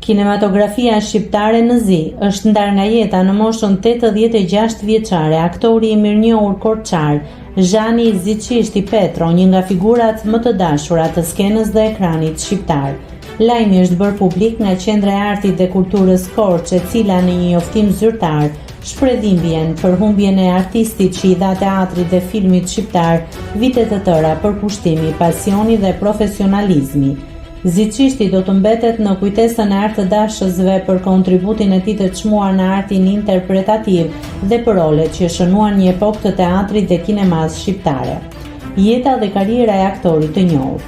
Kinematografia shqiptare në zi është ndar nga jeta në moshën 86 vjeçare aktori I mirënjohur korçar Zhani Ziçishti Petro, një nga figurat më të dashura të skenës dhe ekranit shqiptar. Lajmi është bërë publik nga Qendra e Artit dhe Kulturës Korç, e cila në një njoftim zyrtar shpreh dhimbjen për humbjen e artistit që I dha teatrit dhe filmit shqiptar vite të tëra për pushtimi, pasioni dhe profesionalizmi. Ziçishti do të mbetet në kujtesën e artëdashësve për kontributin e tij të çmuar në artin interpretativ dhe për rolet që shënuan një epokë të teatrit dhe kinemas shqiptare. Jeta dhe karriera e aktorit të njohur.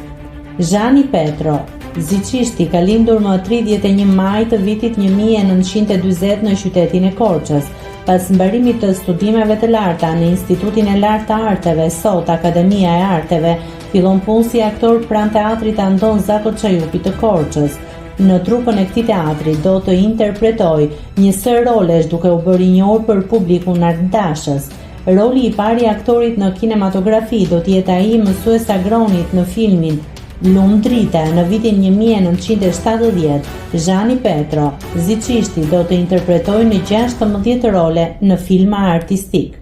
Zhani Petro Ziçishti ka lindur më 31 maj të vitit 1940 në qytetin e Korçës. Pas mbarimit të studimeve të larta në Institutin e Lartë të Arteve, sot Akademia e Arteve, fillon punë si aktor pranë teatrit Andon Zako Çajupi të Korçës. Në trupën e këtij teatri do të interpretoj një sër rolesh duke u bërë I njohur për publikun artdashës. Roli I parë I aktorit në kinematografi do të jetë ai mësues agronit në filmin Lundrite në vitin 1970. Zhani Petro Ziçishti do të interpretojë në 16 role në filma artistik.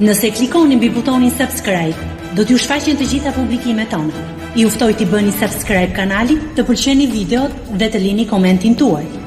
Nëse klikoni mbi butonin subscribe, do t'ju shfaqen të gjitha publikimet tona. Ju ftoj t'i bëni subscribe kanalit, të pëlqeni videot dhe të lini komentin tuaj.